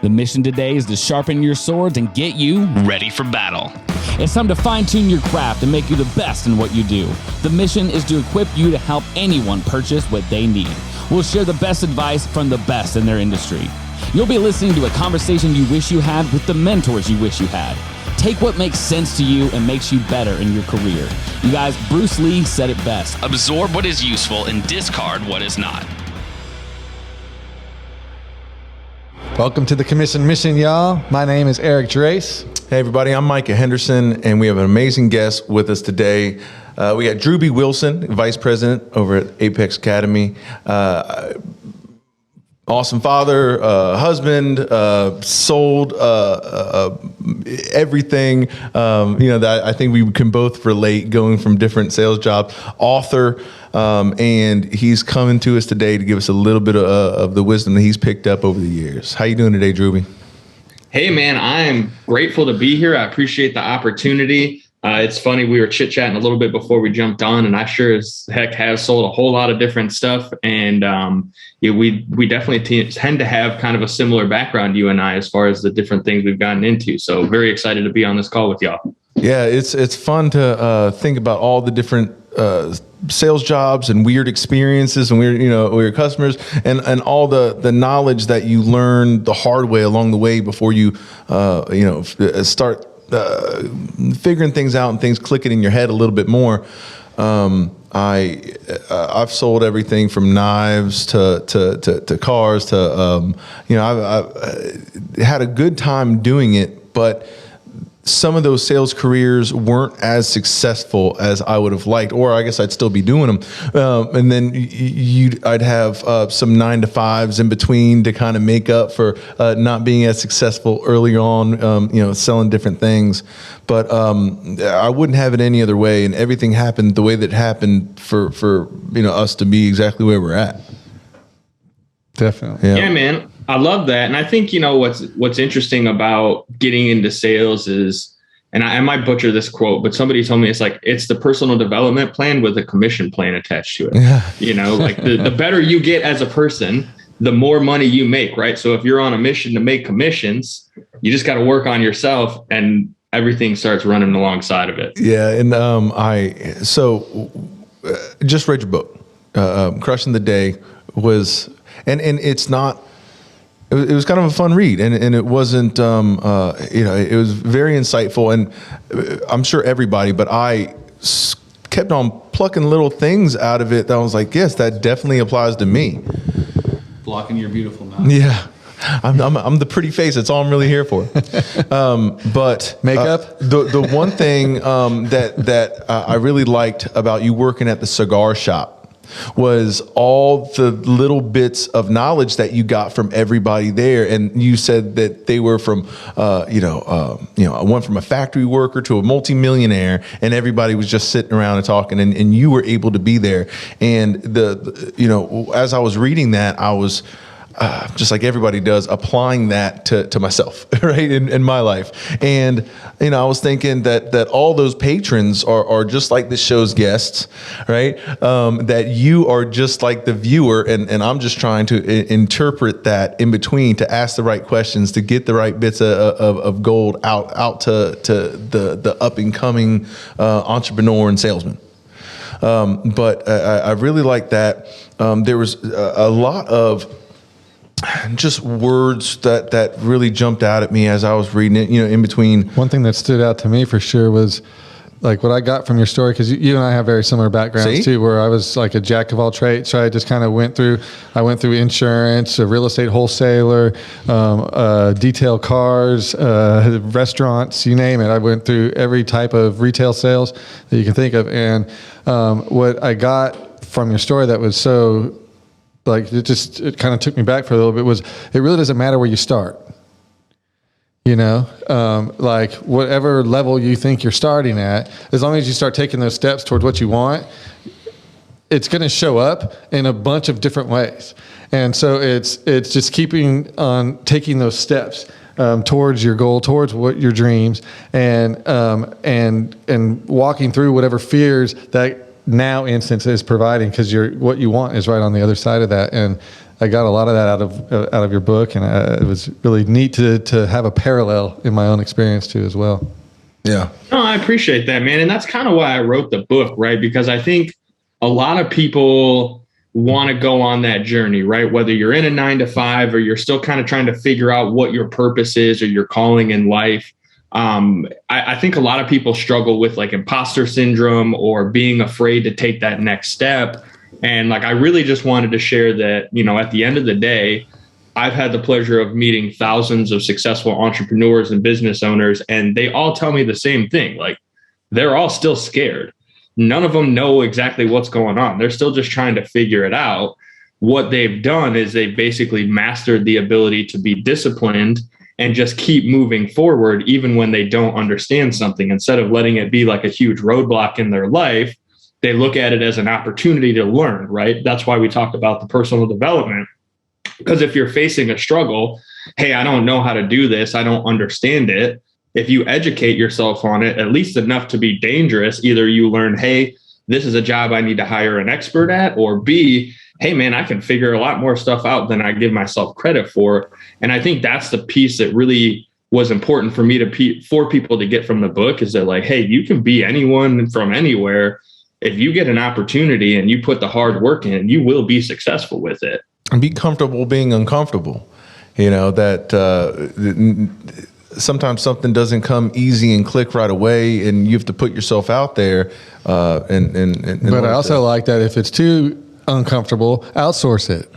The mission today is to sharpen your swords and get you ready for battle. It's time to fine-tune your craft and make you the best in what you do. The mission is to equip you to help anyone purchase what they need. We'll share the best advice from the best in their industry. You'll be listening to a conversation you wish you had with the mentors you wish you had. Take what makes sense to you and makes you better in your career. You guys, Bruce Lee said it best. Absorb what is useful and discard what is not. Welcome to the Commission Mission, y'all. My name is Eric Drace. Hey everybody, I'm Micah Henderson, and we have an amazing guest with us today. We got Drewbie Wilson, Vice President over at Apex Academy. Awesome father, husband, sold everything, that I think we can both relate, going from different sales jobs, author, and he's coming to us today to give us a little bit of the wisdom that he's picked up over the years. How you doing today, Drewbie? Hey man, I am grateful to be here. I appreciate the opportunity. It's funny, we were chit-chatting a little bit before we jumped on, and I sure as heck have sold a whole lot of different stuff. And we definitely tend to have kind of a similar background, you and I, as far as the different things we've gotten into. So very excited to be on this call with y'all. Yeah, it's fun to think about all the different sales jobs and weird experiences and weird customers and all the knowledge that you learn the hard way along the way before you start figuring things out and things clicking in your head a little bit more. I've sold everything from knives to cars to I've had a good time doing it, but some of those sales careers weren't as successful as I would have liked, or I guess I'd still be doing them. And then I'd have some 9-to-5s in between to kind of make up for not being as successful early on, selling different things. But I wouldn't have it any other way, and everything happened the way that happened for us to be exactly where we're at. Definitely. Yeah, man. I love that. And I think, what's interesting about getting into sales is, and I might butcher this quote, but somebody told me it's the personal development plan with a commission plan attached to it. Yeah. The better you get as a person, the more money you make, right? So if you're on a mission to make commissions, you just got to work on yourself and everything starts running alongside of it. Yeah. And just read your book. Crushing the Day was, and it's not, it was kind of a fun read, and it wasn't, it was very insightful, and I'm sure everybody, but I kept on plucking little things out of it that I was like, yes, that definitely applies to me. Blocking your beautiful mouth. Yeah. I'm the pretty face. That's all I'm really here for. But makeup. The one thing that I really liked about you working at the cigar shop was all the little bits of knowledge that you got from everybody there. And you said that they were from, one from a factory worker to a multimillionaire, and everybody was just sitting around and talking, and you were able to be there. And as I was reading that, I was just like everybody does, applying that to myself, right, in my life. And, I was thinking that all those patrons are just like this show's guests, right, that you are just like the viewer, and I'm just trying to interpret that in between, to ask the right questions, to get the right bits of gold out to the up-and-coming entrepreneur and salesman. But I really like that. There was a lot of just words that really jumped out at me as I was reading it, in between. One thing that stood out to me for sure was like what I got from your story, because you and I have very similar backgrounds too, where I was like a jack of all trades. So I just kind of went through insurance, a real estate wholesaler, detail cars, restaurants, you name it. I went through every type of retail sales that you can think of. And what I got from your story that was so, it kind of took me back for a little bit, was it really doesn't matter where you start. Whatever level you think you're starting at, as long as you start taking those steps towards what you want, it's going to show up in a bunch of different ways. And so it's just keeping on taking those steps towards your goal, towards what your dreams, and walking through whatever fears that now instance is providing, because what you want is right on the other side of that. And I got a lot of that out of your book, and it was really neat to have a parallel in my own experience too as well. Yeah. No, I appreciate that, man. And that's kind of why I wrote the book, right? Because I think a lot of people want to go on that journey, right? Whether you're in a 9-to-5 or you're still kind of trying to figure out what your purpose is or your calling in life. I think a lot of people struggle with like imposter syndrome or being afraid to take that next step. And like, I really just wanted to share that, you know, at the end of the day, I've had the pleasure of meeting thousands of successful entrepreneurs and business owners, and they all tell me the same thing. Like, they're all still scared. None of them know exactly what's going on. They're still just trying to figure it out. What they've done is they've basically mastered the ability to be disciplined and just keep moving forward, even when they don't understand something. Instead of letting it be like a huge roadblock in their life, they look at it as an opportunity to learn, right? That's why we talk about the personal development. Because if you're facing a struggle, hey, I don't know how to do this, I don't understand it. If you educate yourself on it, at least enough to be dangerous, either you learn, hey, this is a job I need to hire an expert at, or B, hey, man, I can figure a lot more stuff out than I give myself credit for. And I think that's the piece that really was important for me for people to get from the book, is that like, hey, you can be anyone from anywhere. If you get an opportunity and you put the hard work in, you will be successful with it. And be comfortable being uncomfortable. You know, that sometimes something doesn't come easy and click right away, and you have to put yourself out there. But I also like that if it's too uncomfortable, outsource it.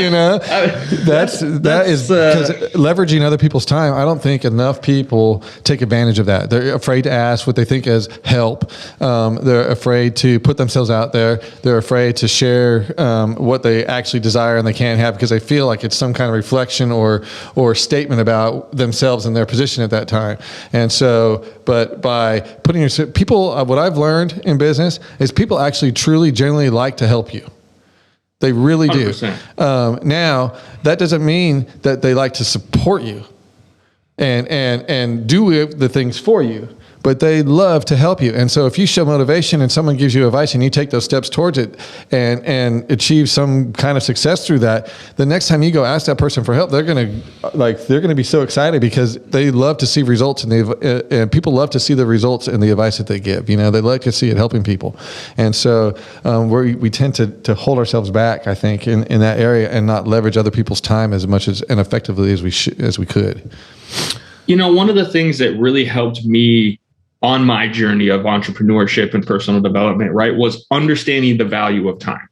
You know, that is because leveraging other people's time. I don't think enough people take advantage of that. They're afraid to ask what they think is help. They're afraid to put themselves out there. They're afraid to share what they actually desire and they can't have because they feel like it's some kind of reflection or statement about themselves and their position at that time. And so, but by putting people, what I've learned in business is people actually truly generally like to help you. They really do. Now, that doesn't mean that they like to support you and do the things for you, but they love to help you. And so if you show motivation and someone gives you advice and you take those steps towards it and achieve some kind of success through that, the next time you go ask that person for help, they're going to be so excited because they love to see results, and people love to see the results in the advice that they give. You know, they like to see it helping people. And so we tend to hold ourselves back, I think, in that area and not leverage other people's time as much and effectively as we could. You know, one of the things that really helped me on my journey of entrepreneurship and personal development, right, was understanding the value of time.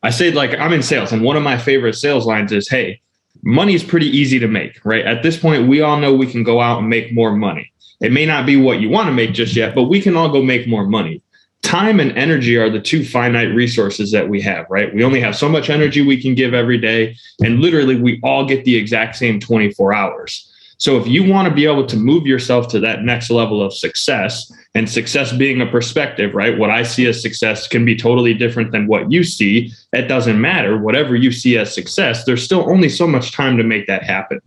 I say, like, I'm in sales, and one of my favorite sales lines is, hey, money is pretty easy to make, right? At this point, we all know we can go out and make more money. It may not be what you want to make just yet, but we can all go make more money. Time and energy are the two finite resources that we have, right? We only have so much energy we can give every day, and literally we all get the exact same 24 hours. So if you want to be able to move yourself to that next level of success, and success being a perspective, right? What I see as success can be totally different than what you see. It doesn't matter. Whatever you see as success, there's still only so much time to make that happen.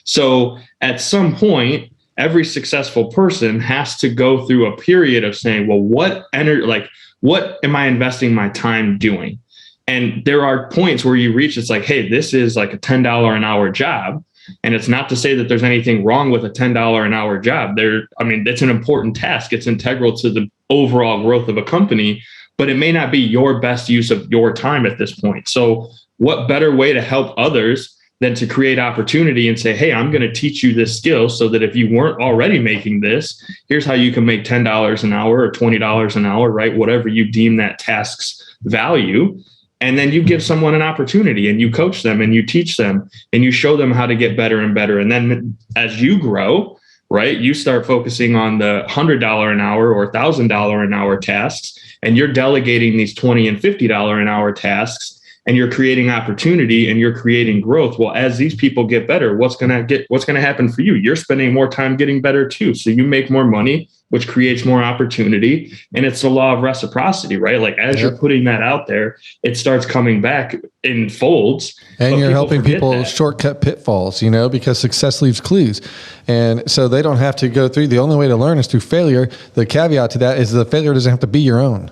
So at some point, every successful person has to go through a period of saying, well, what am I investing my time doing? And there are points where you reach, it's like, hey, this is like a $10 an hour job. And it's not to say that there's anything wrong with a $10 an hour job. It's an important task. It's integral to the overall growth of a company, but it may not be your best use of your time at this point. So what better way to help others than to create opportunity and say, hey, I'm going to teach you this skill so that if you weren't already making this, here's how you can make $10 an hour or $20 an hour, right? Whatever you deem that task's value. And then you give someone an opportunity and you coach them and you teach them and you show them how to get better and better. And then as you grow, right, you start focusing on the $100 an hour or $1,000 an hour tasks, and you're delegating these $20 and $50 an hour tasks, and you're creating opportunity and you're creating growth. Well, as these people get better, what's going to happen for you? You're spending more time getting better too. So you make more money, which creates more opportunity. And it's the law of reciprocity, right? Like as you're putting that out there, it starts coming back in folds. And you're helping people shortcut pitfalls, you know, because success leaves clues. And so they don't have to go through. The only way to learn is through failure. The caveat to that is the failure doesn't have to be your own.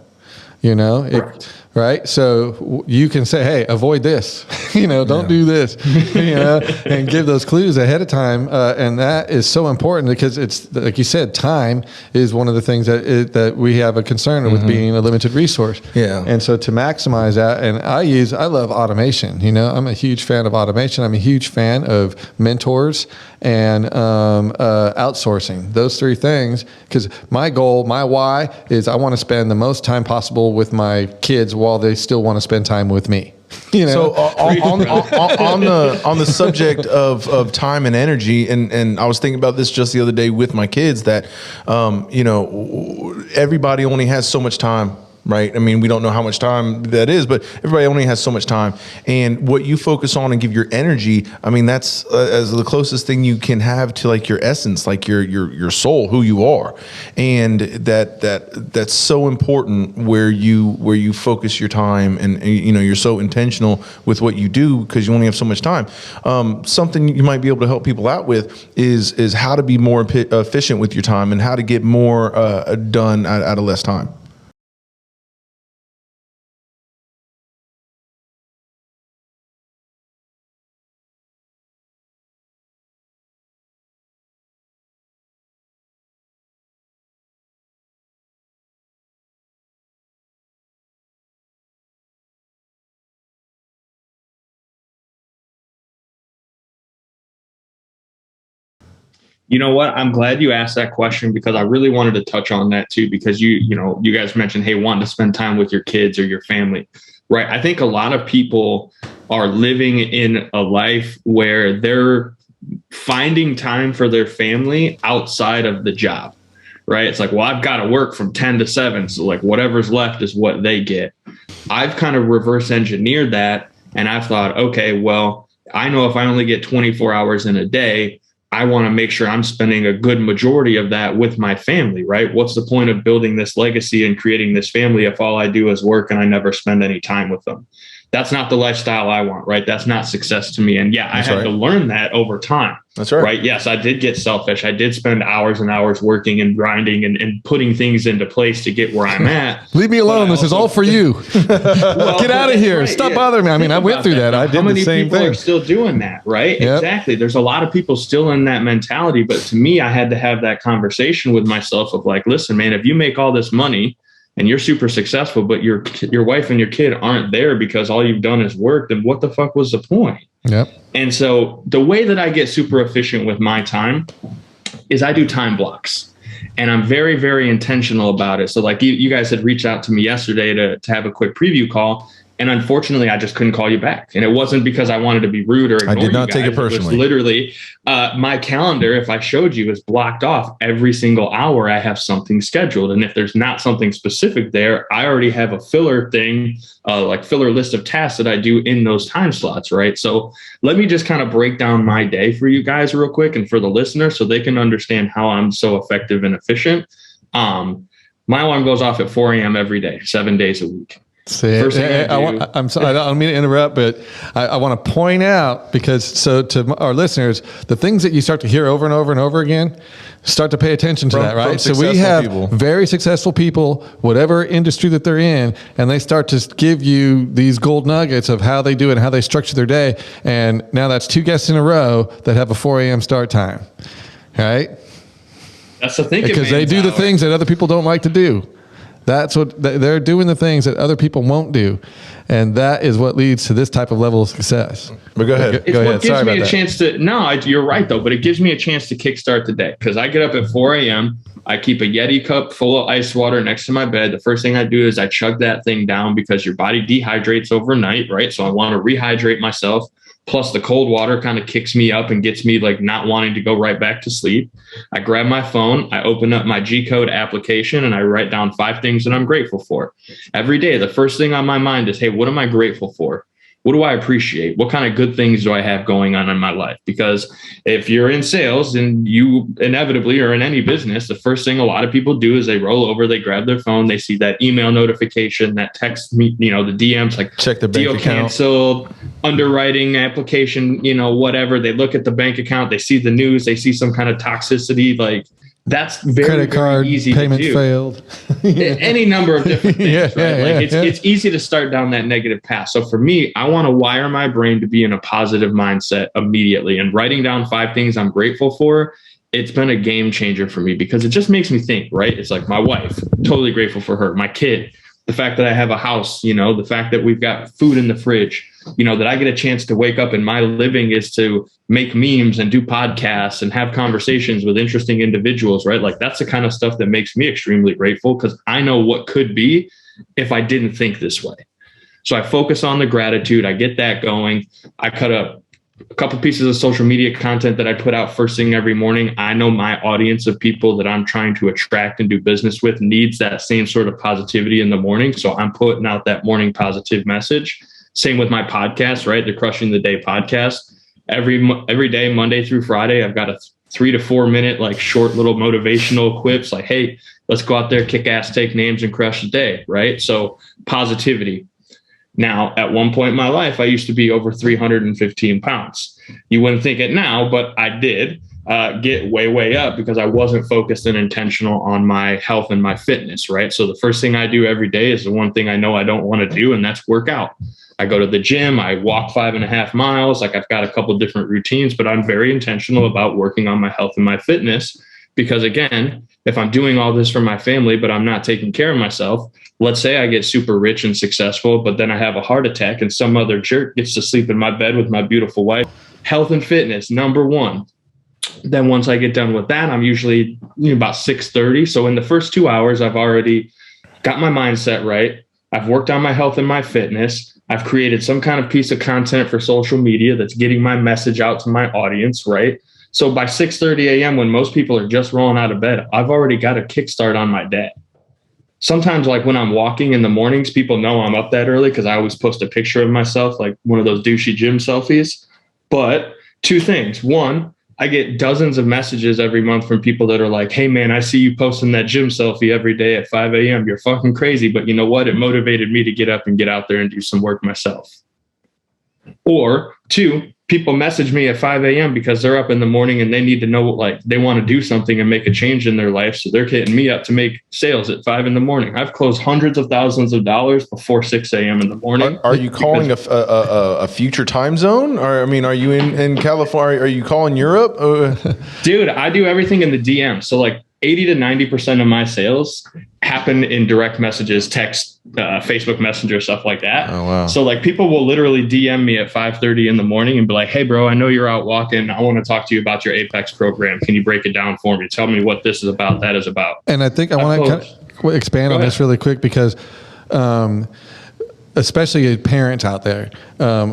You know, right? So you can say, hey, avoid this, don't do this, and give those clues ahead of time. And that is so important because it's, like you said, time is one of the things that we have a concern with being a limited resource. Yeah. And so to maximize that, and I love automation. I'm a huge fan of automation. I'm a huge fan of mentors and outsourcing. Those three things, because my goal, my why is I want to spend the most time possible with my kids while they still want to spend time with me. So on the subject of time and energy, and I was thinking about this just the other day with my kids that, everybody only has so much time. Right. I mean, we don't know how much time that is, but everybody only has so much time. And what you focus on and give your energy, I mean, that's as the closest thing you can have to like your essence, like your soul, who you are. And that's so important where you focus your time and you're so intentional with what you do because you only have so much time. Something you might be able to help people out with is how to be more efficient with your time and how to get more done out of less time. You know what? I'm glad you asked that question because I really wanted to touch on that too, because you guys mentioned, hey, wanting to spend time with your kids or your family, right? I think a lot of people are living in a life where they're finding time for their family outside of the job, right? It's like, well, I've got to work from 10 to 7. So like whatever's left is what they get. I've kind of reverse engineered that. And I've thought, okay, well, I know if I only get 24 hours in a day, I want to make sure I'm spending a good majority of that with my family, right? What's the point of building this legacy and creating this family if all I do is work and I never spend any time with them? That's not the lifestyle I want, right? That's not success to me. And yeah, I had to learn that over time. That's right. Right. Yes, I did get selfish. I did spend hours and hours working and grinding and putting things into place to get where I'm at. Leave me alone. This is all for you. Get out of here. Right. Stop bothering me. I mean, I went through that. I did the same thing. How many people are still doing that, right? Yep. Exactly. There's a lot of people still in that mentality. But to me, I had to have that conversation with myself of like, listen, man, if you make all this money and you're super successful, but your wife and your kid aren't there because all you've done is work, then what the fuck was the point? Yep. And so the way that I get super efficient with my time is I do time blocks, and I'm very, very intentional about it. So like you guys had reached out to me yesterday to have a quick preview call. And unfortunately, I just couldn't call you back. And it wasn't because I wanted to be rude or ignore you. I did not take it personally. It was literally my calendar, if I showed you, is blocked off. Every single hour I have something scheduled. And if there's not something specific there, I already have a filler thing, like filler list of tasks that I do in those time slots, right? So let me just kind of break down my day for you guys real quick and for the listener so they can understand how I'm so effective and efficient. My alarm goes off at 4 a.m. every day, 7 days a week. I'm sorry, I don't mean to interrupt, but I want to point out so to our listeners, the things that you start to hear over and over and over again, start to pay attention to that, right? So we have very successful people, whatever industry that they're in, and they start to give you these gold nuggets of how they do it and how they structure their day. And now that's 2 guests in a row that have a 4 a.m. start time, right? That's the thing. Because they do the things that other people don't like to do. That's what they're doing, the things that other people won't do. And that is what leads to this type of level of success. But go ahead. It's what gives me a chance to, you're right though, but it gives me a chance to kickstart the day because I get up at 4 a.m. I keep a Yeti cup full of ice water next to my bed. The first thing I do is I chug that thing down because your body dehydrates overnight, right? So I want to rehydrate myself. Plus the cold water kind of kicks me up and gets me like not wanting to go right back to sleep. I grab my phone, I open up my G-Code application and I write down 5 things that I'm grateful for. Every day, the first thing on my mind is, hey, what am I grateful for? What do I appreciate? What kind of good things do I have going on in my life? Because if you're in sales and you inevitably are in any business, the first thing a lot of people do is they roll over, they grab their phone, they see that email notification, that text, the DMs, like check the bank deal account, canceled, underwriting application, whatever. They look at the bank account, they see the news, they see some kind of toxicity, like That's very, credit card very easy payment to do. Failed. Any number of different things, right? Like yeah. it's easy to start down that negative path. So for me, I want to wire my brain to be in a positive mindset immediately. And writing down 5 things I'm grateful for, it's been a game changer for me because it just makes me think, right? It's like my wife, totally grateful for her, my kid, the fact that I have a house, the fact that we've got food in the fridge, that I get a chance to wake up and my living is to make memes and do podcasts and have conversations with interesting individuals, right? Like that's the kind of stuff that makes me extremely grateful because I know what could be if I didn't think this way. So I focus on the gratitude. I get that going. I cut up a couple pieces of social media content that I put out first thing every morning. I know my audience of people that I'm trying to attract and do business with needs that same sort of positivity in the morning. So I'm putting out that morning positive message. Same with my podcast, right? The Crushing the Day podcast. Every day, Monday through Friday, I've got a 3 to 4 minute, like short little motivational quips like, hey, let's go out there, kick ass, take names and crush the day, right? So positivity. Now, at one point in my life, I used to be over 315 pounds. You wouldn't think it now, but I did get way, way up because I wasn't focused and intentional on my health and my fitness, right? So the first thing I do every day is the one thing I know I don't want to do, and that's work out. I go to the gym, I walk 5.5 miles. Like I've got a couple different routines, but I'm very intentional about working on my health and my fitness because again, if I'm doing all this for my family, but I'm not taking care of myself, let's say I get super rich and successful, but then I have a heart attack and some other jerk gets to sleep in my bed with my beautiful wife. Health and fitness, number one. Then once I get done with that, I'm usually about 6:30. So in the first 2 hours, I've already got my mindset right. I've worked on my health and my fitness. I've created some kind of piece of content for social media that's getting my message out to my audience, right? So by 6:30 a.m., when most people are just rolling out of bed, I've already got a kickstart on my day. Sometimes like when I'm walking in the mornings, people know I'm up that early because I always post a picture of myself, like one of those douchey gym selfies. But 2 things. One, I get dozens of messages every month from people that are like, hey, man, I see you posting that gym selfie every day at 5 a.m. You're fucking crazy. But you know what? It motivated me to get up and get out there and do some work myself. Or 2, people message me at 5 a.m. because they're up in the morning and they need to know, like, they want to do something and make a change in their life. So they're hitting me up to make sales at 5 in the morning. I've closed hundreds of thousands of dollars before 6 a.m. in the morning. Are you calling a future time zone? Or, I mean, are you in California? Are you calling Europe? Dude, I do everything in the DM. So like 80 to 90% of my sales happen in direct messages, text, Facebook Messenger, stuff like that. Oh, wow. So like people will literally DM me at 5:30 in the morning and be like, hey, bro, I know you're out walking. I want to talk to you about your Apex program. Can you break it down for me? Tell me what this is about, that is about. And I think I want to kind of expand on this really quick because especially parents out there,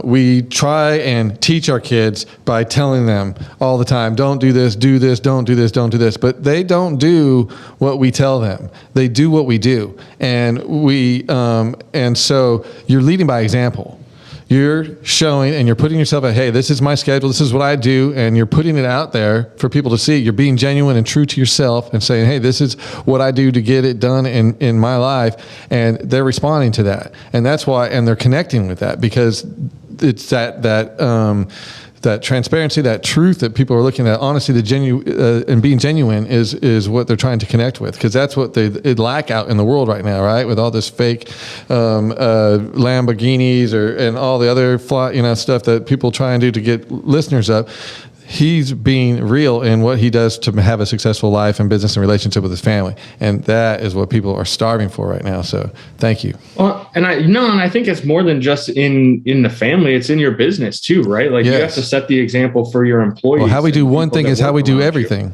we try and teach our kids by telling them all the time, don't do this, don't do this, don't do this. But they don't do what we tell them. They do what we do. And and so you're leading by example. You're showing and you're putting yourself at, hey, this is my schedule. This is what I do. And you're putting it out there for people to see. You're being genuine and true to yourself and saying, hey, this is what I do to get it done in my life. And they're responding to that. And that's why, and they're connecting with that because it's that transparency, that truth that people are looking at, honesty, and being genuine is what they're trying to connect with, because that's what they lack out in the world right now, right? With all this fake Lamborghinis and all the other stuff that people try and do to get listeners up. He's being real in what he does to have a successful life and business and relationship with his family. And that is what people are starving for right now. So thank you. Well, and I think it's more than just in the family. It's in your business too, right? Like you have to set the example for your employees. Well, how we do one thing is how we do everything.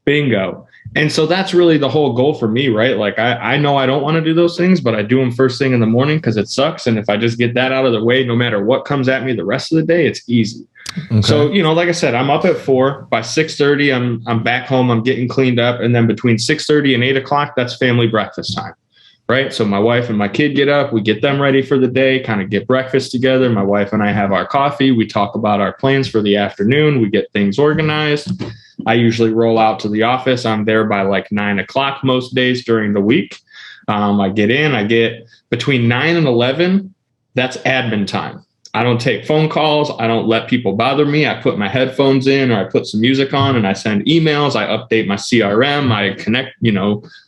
Bingo. And so that's really the whole goal for me, right? Like I know I don't want to do those things, but I do them first thing in the morning because it sucks. And if I just get that out of the way, no matter what comes at me the rest of the day, it's easy. Okay. So, like I said, I'm up at 4. By 6:30, I'm back home. I'm getting cleaned up. And then between 6:30 and 8 o'clock, that's family breakfast time, right? So my wife and my kid get up. We get them ready for the day, kind of get breakfast together. My wife and I have our coffee. We talk about our plans for the afternoon. We get things organized. I usually roll out to the office. I'm there by like 9 o'clock most days during the week. I get between 9 and 11. That's admin time. I don't take phone calls. I don't let people bother me. I put my headphones in or I put some music on and I send emails. I update my CRM. I connect,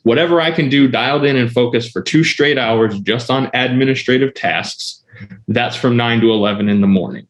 whatever I can do, dialed in and focused for 2 straight hours just on administrative tasks. That's from 9 to 11 in the morning.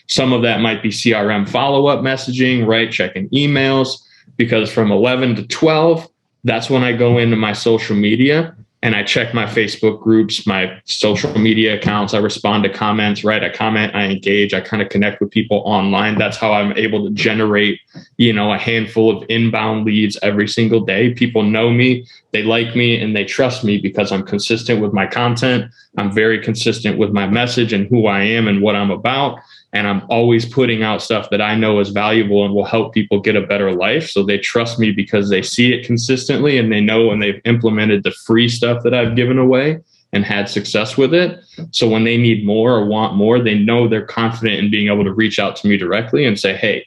Some of that might be CRM follow-up messaging, right? Checking emails, because from 11 to 12, that's when I go into my social media and I check my Facebook groups, my social media accounts. I respond to comments, right? I comment, I engage, I kind of connect with people online. That's how I'm able to generate, a handful of inbound leads every single day. People know me, they like me, and they trust me because I'm consistent with my content. I'm very consistent with my message and who I am and what I'm about. And I'm always putting out stuff that I know is valuable and will help people get a better life. So they trust me because they see it consistently and they know when they've implemented the free stuff that I've given away and had success with it. So when they need more or want more, they know they're confident in being able to reach out to me directly and say, hey,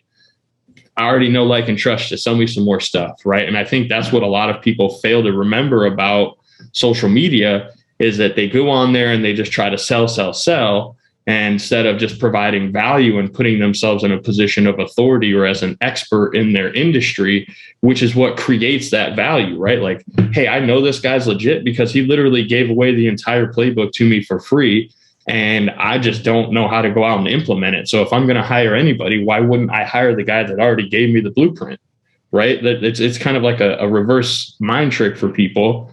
I already know, like, and trust you. Sell me some more stuff, right? And I think that's what a lot of people fail to remember about social media is that they go on there and they just try to sell. And instead of just providing value and putting themselves in a position of authority or as an expert in their industry, which is what creates that value, right? Like, hey, I know this guy's legit because he literally gave away the entire playbook to me for free. And I just don't know how to go out and implement it. So if I'm going to hire anybody, why wouldn't I hire the guy that already gave me the blueprint, right? That it's kind of like a reverse mind trick for people.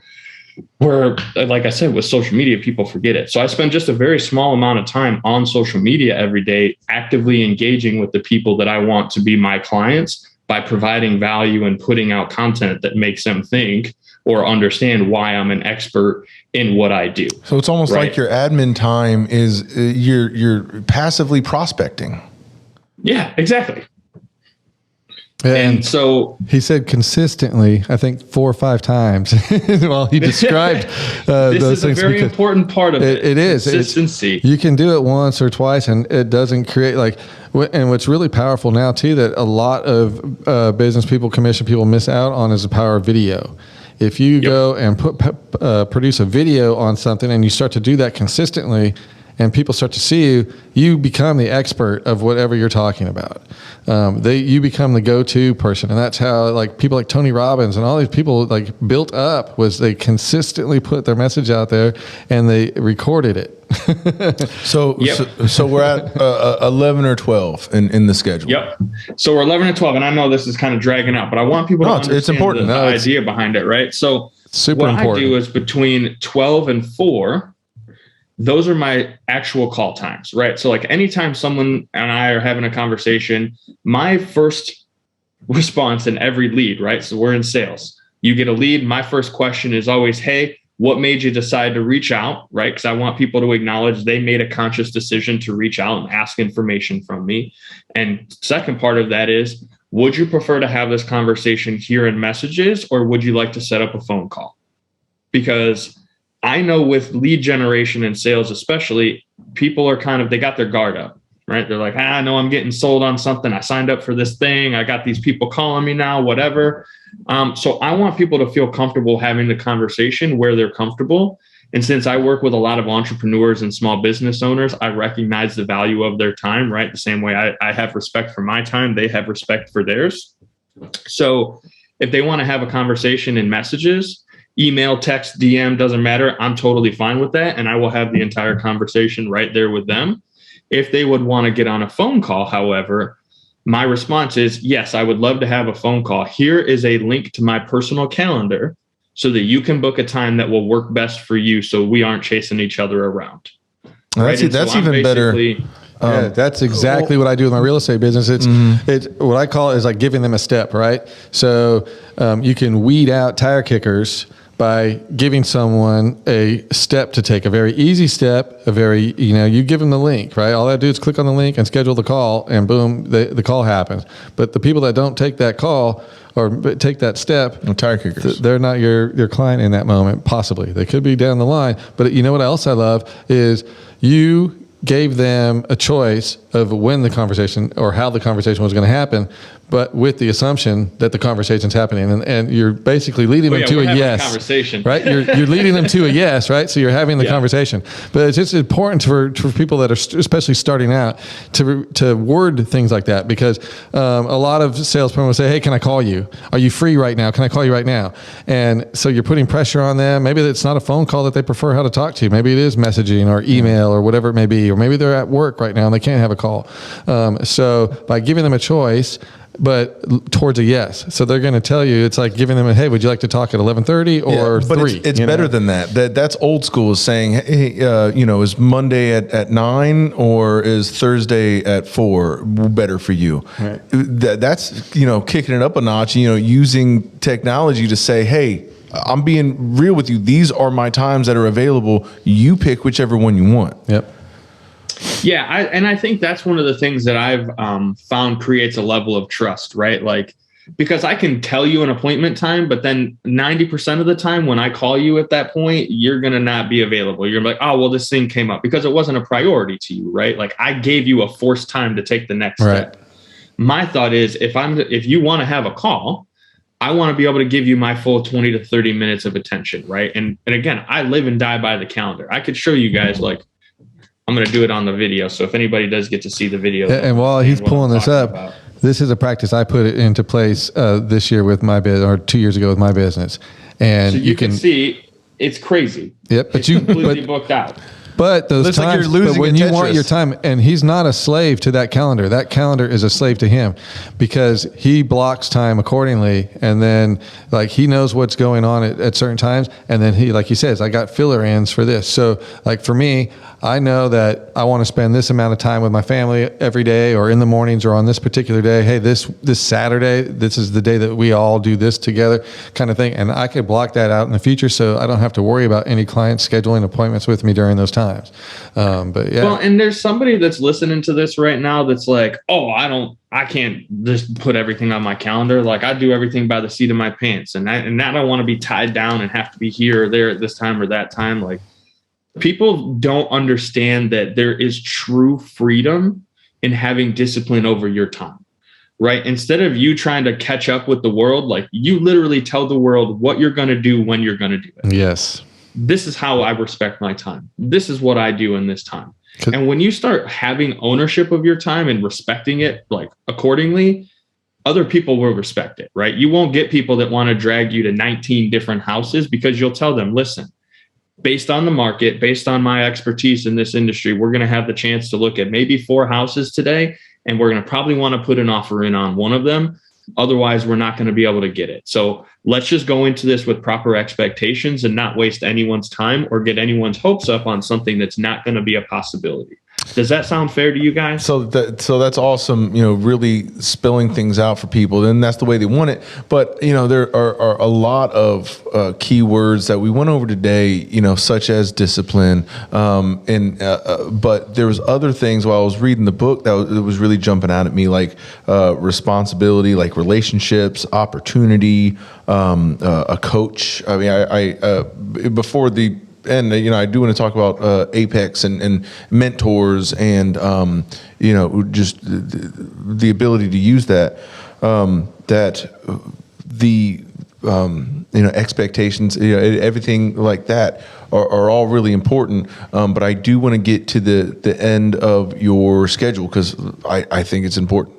Where, like I said, with social media, people forget it. So I spend just a very small amount of time on social media every day, actively engaging with the people that I want to be my clients by providing value and putting out content that makes them think or understand why I'm an expert in what I do. So it's almost like your admin time is you're passively prospecting. Yeah, exactly. And so he said consistently, I think 4 or 5 times while he described this those is a things. very important part of it. It is consistency. You can do it once or twice, and it doesn't create and what's really powerful now too that a lot of business people, commission people miss out on is the power of video. If you go and produce a video on something and you start to do that consistently, and people start to see you become the expert of whatever you're talking about. You become the go-to person. And that's how people like Tony Robbins and all these people built up was they consistently put their message out there and they recorded it. So we're at 11 or 12 in the schedule. Yep. So we're 11 and 12, and I know this is kind of dragging out, but I want people to understand it's important. the idea behind it, right? So super what important. I do is between 12 and 4, those are my actual call times, right? So anytime someone and I are having a conversation, my first response in every lead, right? So we're in sales. You get a lead. My first question is always, hey, what made you decide to reach out, right? Because I want people to acknowledge they made a conscious decision to reach out and ask information from me. And second part of that is, would you prefer to have this conversation here in messages, or would you like to set up a phone call? Because I know with lead generation and sales, especially, people are they got their guard up, right? They're like, I know I'm getting sold on something. I signed up for this thing. I got these people calling me now, whatever. So I want people to feel comfortable having the conversation where they're comfortable. And since I work with a lot of entrepreneurs and small business owners, I recognize the value of their time, right? The same way I have respect for my time, they have respect for theirs. So if they want to have a conversation in messages, email, text, DM, doesn't matter. I'm totally fine with that. And I will have the entire conversation right there with them. If they would want to get on a phone call, however, my response is, yes, I would love to have a phone call. Here is a link to my personal calendar so that you can book a time that will work best for you so we aren't chasing each other around. That's even better. That's exactly what I do with my real estate business. It's what I call it is giving them a step, right? So you can weed out tire kickers by giving someone a step to take, a very easy step, you give them the link, right? All I do is click on the link and schedule the call, and boom, the call happens. But the people that don't take that call or take that step, tire kickers, they're not your client in that moment, possibly. They could be down the line. But you know what else I love is you gave them a choice of when the conversation or how the conversation was going to happen, but with the assumption that the conversation's happening, and you're basically leading them to a yes. Conversation, right? You're leading them to a yes, right? So you're having the conversation, but it's just important for people that are especially starting out to word things like that, because a lot of salespeople will say, "Hey, can I call you? Are you free right now? Can I call you right now?" And so you're putting pressure on them. Maybe it's not a phone call that they prefer how to talk to you. Maybe it is messaging or email or whatever it may be, or maybe they're at work right now and they can't have a call. So by giving them a choice, but towards a yes. So they're going to tell you, it's like giving them a, hey, would you like to talk at 11:30 or 3? It's better than that. That's old school, is saying, hey, is Monday at 9 or is Thursday at 4 better for you? Right. That's, kicking it up a notch, using technology to say, hey, I'm being real with you. These are my times that are available. You pick whichever one you want. Yep. Yeah, I think that's one of the things that I've found creates a level of trust, right? Like, because I can tell you an appointment time, but then 90% of the time when I call you at that point, you're going to not be available. You're like, oh, well, this thing came up because it wasn't a priority to you, right? Like, I gave you a forced time to take the next step. My thought is, if you want to have a call, I want to be able to give you my full 20 to 30 minutes of attention, right? And again, I live and die by the calendar. I could show you guys, like, I'm going to do it on the video. So if anybody does get to see the video. And while he's pulling this up, this is a practice I put into place this year with my business, or 2 years ago with my business. And so you can see it's crazy. Yep. But it's completely booked out. But those looks times, like you're losing, but when you want your time, and he's not a slave to that calendar is a slave to him, because he blocks time accordingly. And then, like, he knows what's going on at certain times. And then he, like he says, I got filler ends for this. So, like, for me, I know that I want to spend this amount of time with my family every day, or in the mornings, or on this particular day. Hey, this Saturday, this is the day that we all do this together, kind of thing. And I could block that out in the future, so I don't have to worry about any clients scheduling appointments with me during those times. But yeah. Well, and there's somebody that's listening to this right now that's like, oh, I can't just put everything on my calendar. Like, I do everything by the seat of my pants, and I don't want to be tied down and have to be here or there at this time or that time. Like, people don't understand that there is true freedom in having discipline over your time, right? Instead of you trying to catch up with the world, like, you literally tell the world what you're going to do when you're going to do it. Yes. This is how I respect my time. This is what I do in this time. And when you start having ownership of your time and respecting it, like, accordingly, other people will respect it, right? You won't get people that want to drag you to 19 different houses, because you'll tell them, listen, based on the market, based on my expertise in this industry, we're going to have the chance to look at maybe 4 houses today, and we're going to probably want to put an offer in on one of them. Otherwise, we're not going to be able to get it. So let's just go into this with proper expectations and not waste anyone's time or get anyone's hopes up on something that's not going to be a possibility. Does that sound fair to you guys? So that's awesome. Really spelling things out for people, and that's the way they want it. But there are a lot of keywords that we went over today. Such as discipline, but there was other things while I was reading the book that was really jumping out at me, like responsibility, like relationships, opportunity, a coach. I mean, I before the. And I do want to talk about Apex and mentors and just the ability to use that. Expectations, everything like that are all really important. But I do want to get to the end of your schedule, because I think it's important.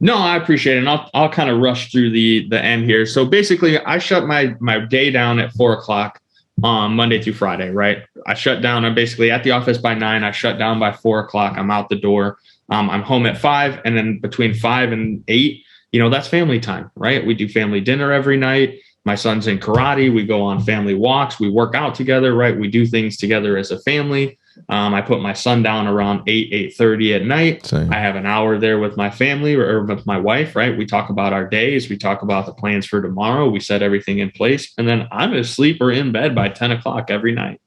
No, I appreciate it. And I'll kind of rush through the end here. So basically, I shut my day down at 4:00. Monday through Friday, right? I shut down. I'm basically at the office by 9. I shut down by 4:00. I'm out the door. I'm home at 5, and then between 5 and 8, that's family time, right? We do family dinner every night. My son's in karate. We go on family walks. We work out together, right? We do things together as a family. I put my son down around 8:30 at night. Same. I have an hour there with my family or with my wife, right? We talk about our days. We talk about the plans for tomorrow. We set everything in place. And then I'm asleep or in bed by 10 o'clock every night.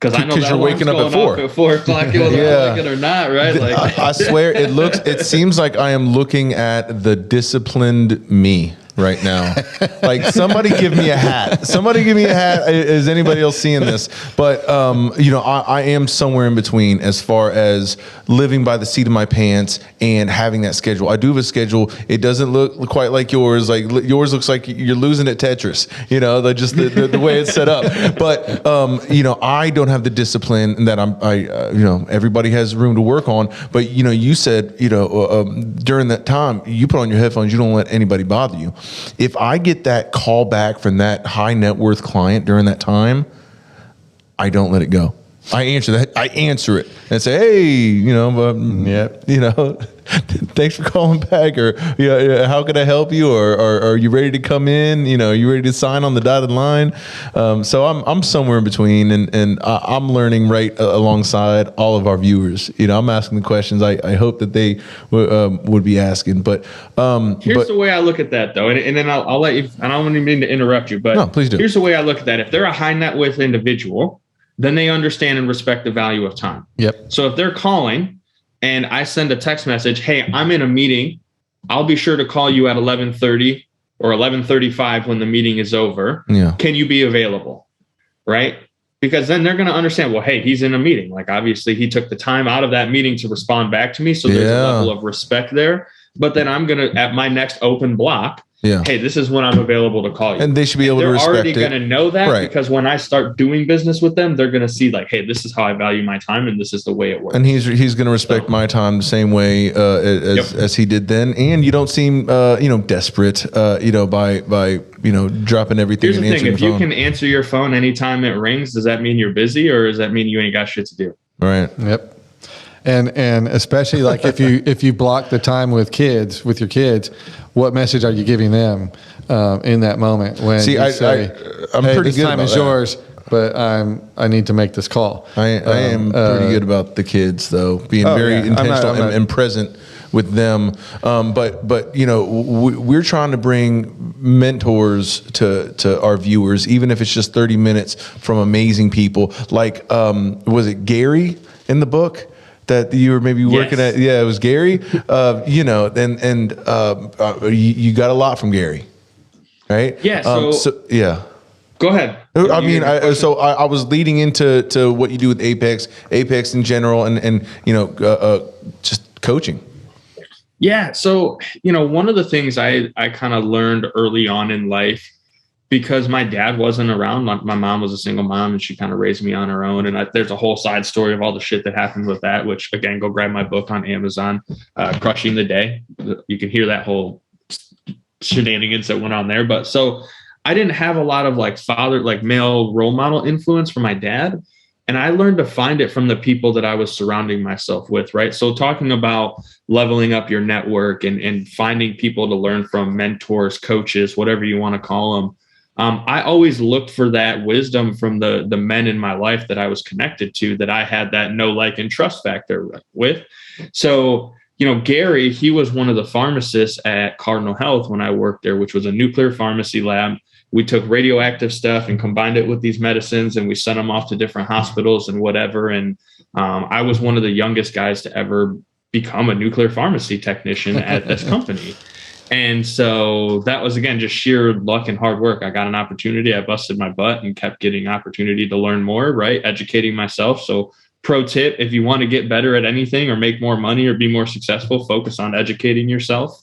Because I know that you're waking up at 4. At 4 o'clock, whether I like it or not, right? Like, I swear, it seems like I am looking at the disciplined me. right now. Like, somebody give me a hat. Somebody give me a hat. Is anybody else seeing this? But, I am somewhere in between as far as living by the seat of my pants and having that schedule. I do have a schedule. It doesn't look quite like yours. Like, yours looks like you're losing at Tetris, just the way it's set up. But, I don't have the discipline that everybody has room to work on. But, you said, during that time, you put on your headphones, you don't let anybody bother you. If I get that call back from that high net worth client during that time, I don't let it go. I answer it and say, hey, thanks for calling back, or how can I help you, or are you ready to come in? You ready to sign on the dotted line? So I'm somewhere in between, and I'm learning right alongside all of our viewers. I'm asking the questions I hope that they would be asking. But here's the way I look at that, though, and then I'll let you. I don't mean to interrupt you, but no, please do. Here's the way I look at that. If they're a high net worth individual, then they understand and respect the value of time. Yep. So if they're calling and I send a text message, hey, I'm in a meeting, I'll be sure to call you at 11:30 or 11:35 when the meeting is over. Yeah. Can you be available? Right? Because then they're going to understand, well, hey, he's in a meeting. Like, obviously he took the time out of that meeting to respond back to me. So there's a level of respect there. But then I'm going to, at my next open block, hey, this is when I'm available to call you. And they should be able to respect it. They're already going to know that, because when I start doing business with them, they're going to see, like, hey, this is how I value my time, and this is the way it works. And he's going to respect my time the same way as he did then. And you don't seem desperate by dropping everything. Here's the thing: if you can answer your phone anytime it rings, does that mean you're busy, or does that mean you ain't got shit to do? Right. Yep. And especially like if you block the time with your kids, what message are you giving them in that moment when you say, I'm hey, pretty this good time is yours, but I need to make this call. I am pretty good about the kids, though, being very intentional and present with them. But we're trying to bring mentors to our viewers, even if it's just 30 minutes from amazing people. Like, was it Gary in the book that you were maybe working at? Yeah, it was Gary. You got a lot from Gary, right? Yeah. Go ahead. I was leading into what you do with Apex in general, and just coaching. Yeah. So, one of the things I kind of learned early on in life, because my dad wasn't around. My mom was a single mom, and she kind of raised me on her own. And there's a whole side story of all the shit that happened with that, which, again, go grab my book on Amazon, Crushing the Day. You can hear that whole shenanigans that went on there. But so I didn't have a lot of male role model influence from my dad. And I learned to find it from the people that I was surrounding myself with, right? So talking about leveling up your network and finding people to learn from, mentors, coaches, whatever you want to call them. I always looked for that wisdom from the men in my life that I was connected to, that I had that know, like, and trust factor with. So, Gary, he was one of the pharmacists at Cardinal Health when I worked there, which was a nuclear pharmacy lab. We took radioactive stuff and combined it with these medicines, and we sent them off to different hospitals and whatever. And I was one of the youngest guys to ever become a nuclear pharmacy technician at this company. And so that was, again, just sheer luck and hard work. I got an opportunity. I busted my butt and kept getting opportunity to learn more, right? Educating myself. So pro tip, if you want to get better at anything or make more money or be more successful, focus on educating yourself.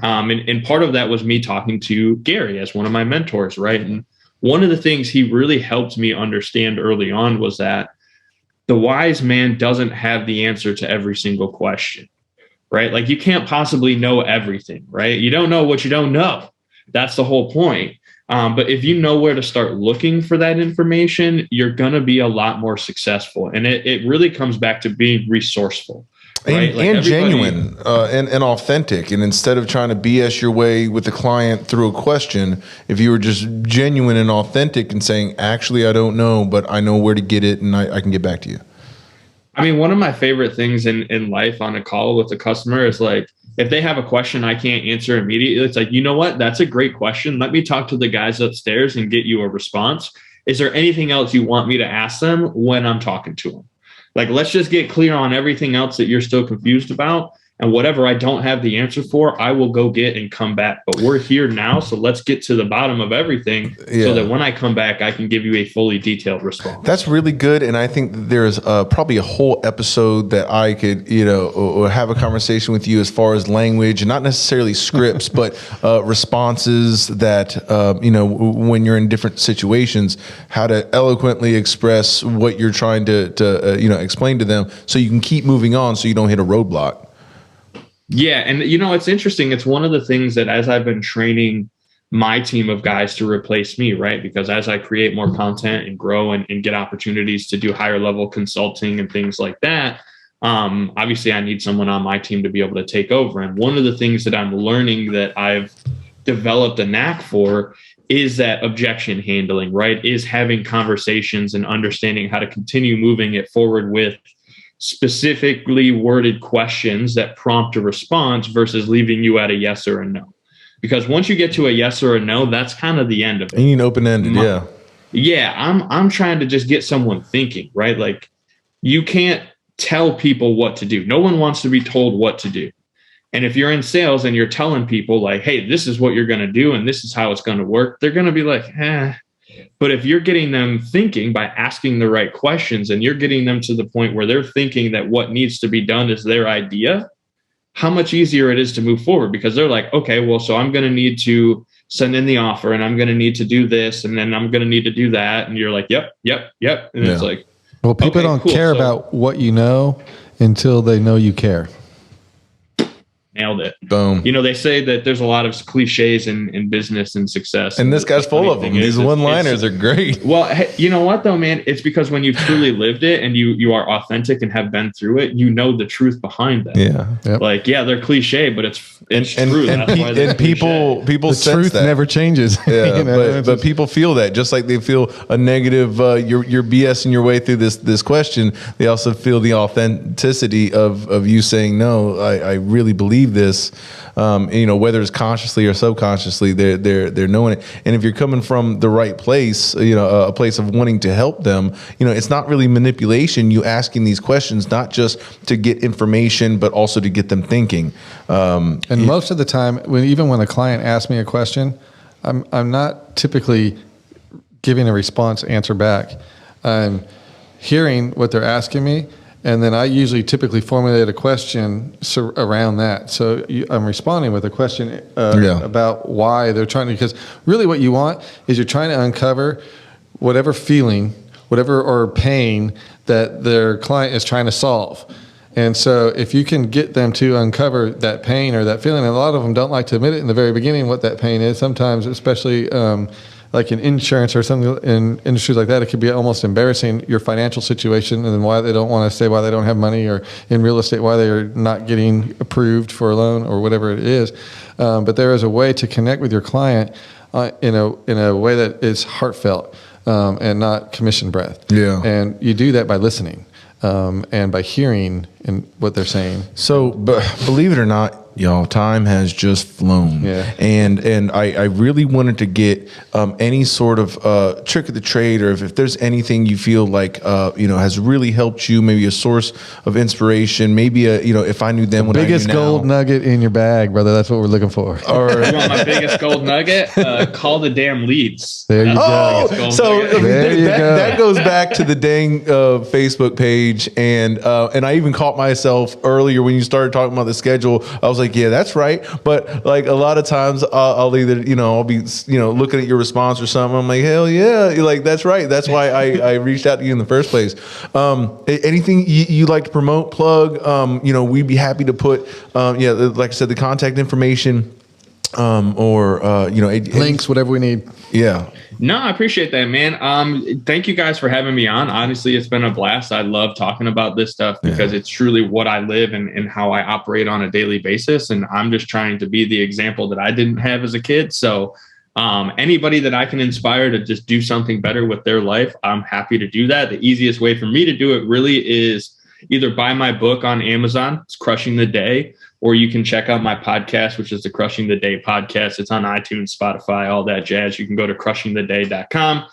And part of that was me talking to Gary as one of my mentors, right? And one of the things he really helped me understand early on was that the wise man doesn't have the answer to every single question. Right? Like, you can't possibly know everything, right? You don't know what you don't know. That's the whole point. But if you know where to start looking for that information, you're going to be a lot more successful. And it really comes back to being resourceful. Right? And genuine and authentic. And instead of trying to BS your way with the client through a question, if you were just genuine and authentic and saying, actually, I don't know, but I know where to get it, and I can get back to you. I mean, one of my favorite things in life on a call with a customer is, like, if they have a question I can't answer immediately, it's like, you know what? That's a great question. Let me talk to the guys upstairs and get you a response. Is there anything else you want me to ask them when I'm talking to them? Like, let's just get clear on everything else that you're still confused about. And whatever I don't have the answer for, I will go get and come back. But we're here now, so let's get to the bottom of everything so that when I come back, I can give you a fully detailed response. That's really good. And I think that there's probably a whole episode that I could, or have a conversation with you as far as language, and not necessarily scripts, but responses that, when you're in different situations, how to eloquently express what you're trying to explain to them so you can keep moving on so you don't hit a roadblock. Yeah. And, it's interesting. It's one of the things that as I've been training my team of guys to replace me, right? Because as I create more content and grow and get opportunities to do higher level consulting and things like that, obviously I need someone on my team to be able to take over. And one of the things that I'm learning that I've developed a knack for is that objection handling, right? Is having conversations and understanding how to continue moving it forward with specifically worded questions that prompt a response versus leaving you at a yes or a no. Because once you get to a yes or a no, that's kind of the end of it. You need open-ended, yeah. Yeah, I'm trying to just get someone thinking, right? Like, you can't tell people what to do. No one wants to be told what to do. And if you're in sales and you're telling people like, hey, this is what you're going to do and this is how it's going to work, they're going to be like, eh. But if you're getting them thinking by asking the right questions and you're getting them to the point where they're thinking that what needs to be done is their idea, how much easier it is to move forward, because they're like, okay, well, so I'm going to need to send in the offer and I'm going to need to do this and then I'm going to need to do that. And you're like, yep. And it's like, well, people don't care about what you know until they know you care. Nailed it. Boom. They say that there's a lot of cliches in business and success. And this guy's full of them. These one-liners are great. Well, hey, you know what though, man? It's because when you've truly lived it and you are authentic and have been through it, you know the truth behind them. Yeah. Yep. Like, yeah, they're cliche, but it's true. And people the sense truth that. never changes. Yeah, but people feel that, just like they feel a negative, you're BSing your way through this question. They also feel the authenticity of you saying, no, I really believe this, whether it's consciously or subconsciously, they're knowing it. And if you're coming from the right place, a place of wanting to help them, it's not really manipulation. You asking these questions not just to get information, but also to get them thinking. And most of the time, even when a client asks me a question, I'm not typically giving a response answer back. I'm hearing what they're asking me. And then I typically formulate a question around that. So I'm responding with a question about why they're trying to, because really what you want is you're trying to uncover whatever feeling, or pain that their client is trying to solve. And so if you can get them to uncover that pain or that feeling, and a lot of them don't like to admit it in the very beginning what that pain is. Sometimes, especially like in insurance or something in industries like that, it could be almost embarrassing, your financial situation, and then why they don't want to say why they don't have money, or in real estate, why they're not getting approved for a loan or whatever it is. But there is a way to connect with your client in a way that is heartfelt and not commission breath. Yeah. And you do that by listening and by hearing what they're saying. So, but believe it or not, y'all, time has just flown. Yeah. And I really wanted to get any sort of trick of the trade, or if there's anything you feel like has really helped you, maybe a source of inspiration, maybe if I knew then what I knew now. Biggest gold nugget in your bag, brother. That's what we're looking for. Or you want my biggest gold nugget? Call the damn leads. There you go. So that goes back to the dang Facebook page, and I even caught myself earlier when you started talking about the schedule. I was like, yeah, that's right. But like a lot of times I'll either, I'll be, looking at your response or something. I'm like, hell yeah. You're like, that's right. That's why I reached out to you in the first place. Anything you like to promote, plug, we'd be happy to put, like I said, the contact information, links, whatever we need. Yeah. No, I appreciate that, man. Thank you guys for having me on. Honestly, it's been a blast. I love talking about this stuff because it's truly what I live and how I operate on a daily basis. And I'm just trying to be the example that I didn't have as a kid. So anybody that I can inspire to just do something better with their life, I'm happy to do that. The easiest way for me to do it really is either buy my book on Amazon, it's Crushing the Day, or you can check out my podcast, which is the Crushing the Day podcast. It's on iTunes, Spotify, all that jazz. You can go to crushingtheday.com.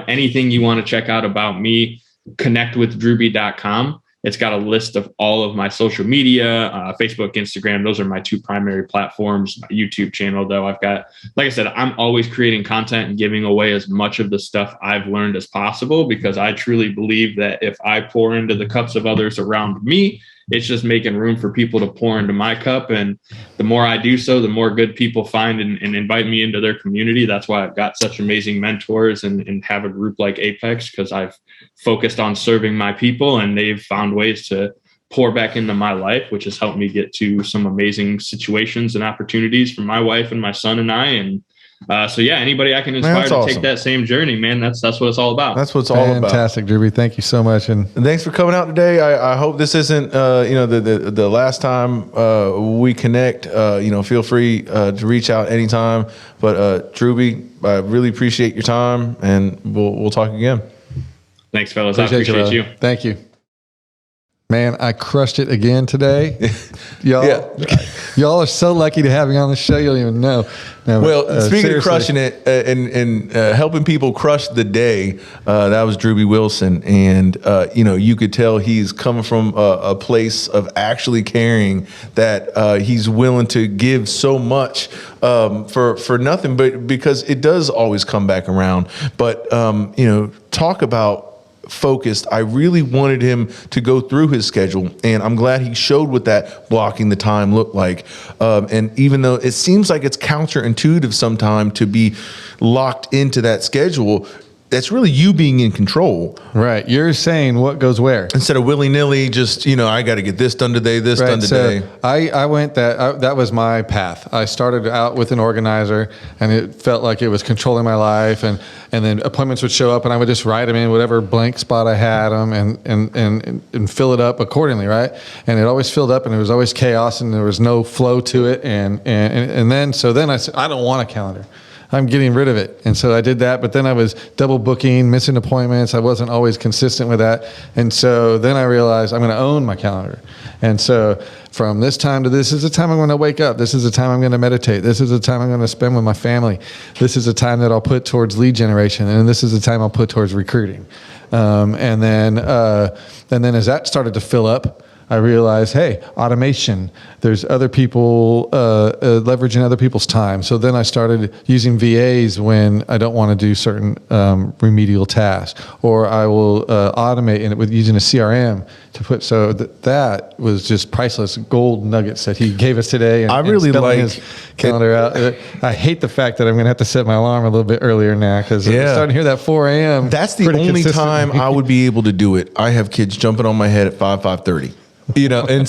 Anything you want to check out about me, connect with Drewbie.com. It's got a list of all of my social media, Facebook, Instagram. Those are my two primary platforms. My YouTube channel, though, I've got, like I said, I'm always creating content and giving away as much of the stuff I've learned as possible, because I truly believe that if I pour into the cups of others around me, it's just making room for people to pour into my cup. And the more I do so, the more good people find and invite me into their community. That's why I've got such amazing mentors and have a group like Apex, because I've focused on serving my people and they've found ways to pour back into my life, which has helped me get to some amazing situations and opportunities for my wife and my son and I. And so yeah, anybody I can inspire to take that same journey, man, that's what it's all about. That's what it's all about. Fantastic, Drewbie. Thank you so much. And thanks for coming out today. I hope this isn't, the last time we connect. Feel free to reach out anytime. But Drewbie, I really appreciate your time, and we'll talk again. Thanks, fellas. I appreciate you. Thank you. Man, I crushed it again today. Y'all are so lucky to have me on the show. You don't even know. No, well, speaking seriously. of crushing it and helping people crush the day, that was Drewbie Wilson. And, you could tell he's coming from a place of actually caring, that he's willing to give so much for nothing, but because it does always come back around. But, talk about focused. I really wanted him to go through his schedule, and I'm glad he showed what that blocking the time looked like. And even though it seems like it's counterintuitive sometimes to be locked into that schedule, that's really you being in control. Right. You're saying what goes where. Instead of willy-nilly, just, I got to get this done today, done today. So I went that was my path. I started out with an organizer, and it felt like it was controlling my life, and then appointments would show up, and I would just write them in whatever blank spot I had them and fill it up accordingly, right? And it always filled up, and there was always chaos, and there was no flow to it. And then I said, I don't want a calendar. I'm getting rid of it. And so I did that, but then I was double booking, missing appointments. I wasn't always consistent with that. And so then I realized I'm going to own my calendar. And so from this time to this is the time I'm going to wake up. This is the time I'm going to meditate. This is the time I'm going to spend with my family. This is the time that I'll put towards lead generation. And this is the time I'll put towards recruiting. And then as that started to fill up, I realized, hey, automation, there's other people leveraging other people's time. So then I started using VAs when I don't want to do certain remedial tasks, or I will automate with using a CRM to put. So that was just priceless gold nuggets that he gave us today. And, I really like his calendar out. I hate the fact that I'm going to have to set my alarm a little bit earlier now, because I'm starting to hear that 4 a.m. That's the only time I would be able to do it. I have kids jumping on my head at 5:30. And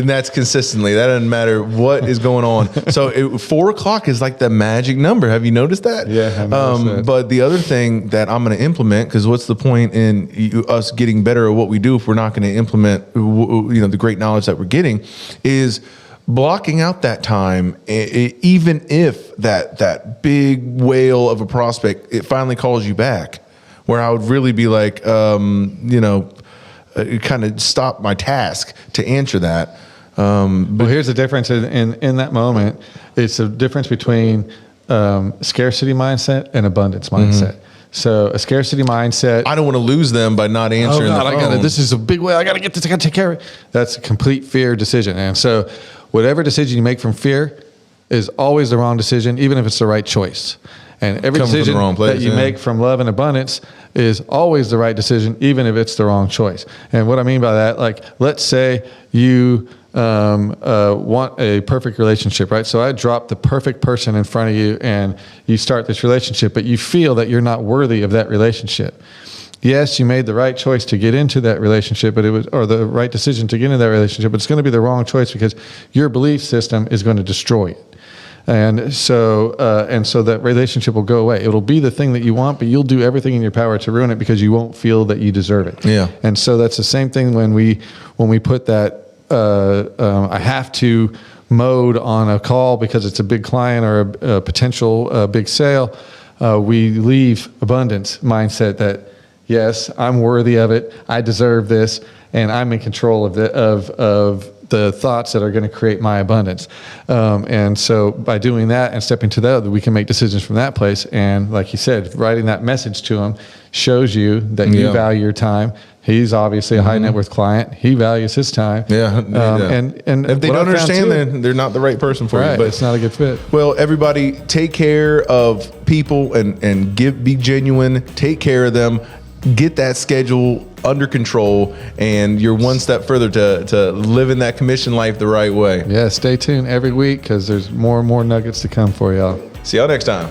that's consistently. That doesn't matter what is going on. So 4 o'clock is like the magic number. Have you noticed that? Yeah, I noticed that. But the other thing that I'm going to implement, because what's the point in us getting better at what we do if we're not going to implement, the great knowledge that we're getting, is blocking out that time, even if that big whale of a prospect, it finally calls you back, where I would really be like, kind of stop my task to answer that. Well, here's the difference in that moment. It's a difference between scarcity mindset and abundance mindset. So a scarcity mindset, I don't want to lose them by not answering the phone. This is a big way. I got to get this. I got to take care of it. That's a complete fear decision. And so whatever decision you make from fear is always the wrong decision, even if it's the right choice. And every decision that you make from love and abundance is always the right decision, even if it's the wrong choice. And what I mean by that, like, let's say you want a perfect relationship, right? So I drop the perfect person in front of you, and you start this relationship, but you feel that you're not worthy of that relationship. Yes, you made the right choice to get into that relationship, or the right decision to get into that relationship, but it's going to be the wrong choice because your belief system is going to destroy it. And so that relationship will go away. It'll be the thing that you want, but you'll do everything in your power to ruin it because you won't feel that you deserve it. Yeah. And so that's the same thing when we put that I have to mode on a call because it's a big client or a potential big sale. We leave abundance mindset that, yes, I'm worthy of it. I deserve this, and I'm in control of the thoughts that are going to create my abundance. And so by doing that and stepping to that, we can make decisions from that place. And like you said, writing that message to them shows you that you value your time, He's obviously a high net worth client. He values his time. Yeah. And if they don't understand, then they're not the right person for you. But it's not a good fit. Well, everybody, take care of people and be genuine. Take care of them. Get that schedule under control, and you're one step further to living that commission life the right way. Yeah, stay tuned every week because there's more and more nuggets to come for y'all. See y'all next time.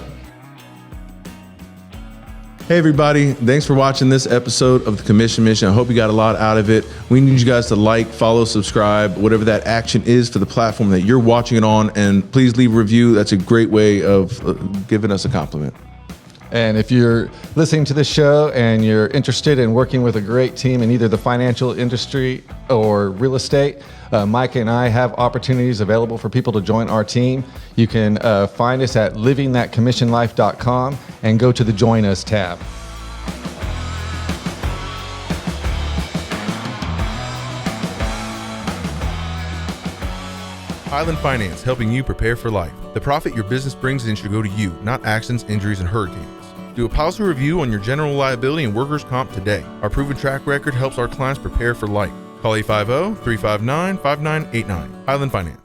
Hey everybody, thanks for watching this episode of the Commission Mission. I hope you got a lot out of it. We need you guys to like, follow, subscribe, whatever that action is for the platform that you're watching it on, and please leave a review. That's a great way of giving us a compliment. And if you're listening to this show and you're interested in working with a great team in either the financial industry or real estate, Mike and I have opportunities available for people to join our team. You can find us at livingthatcommissionlife.com and go to the Join Us tab. Highland Finance, helping you prepare for life. The profit your business brings in should go to you, not accidents, injuries, and hurricanes. Do a policy review on your general liability and workers' comp today. Our proven track record helps our clients prepare for life. Call 850-359-5989. Highland Finance.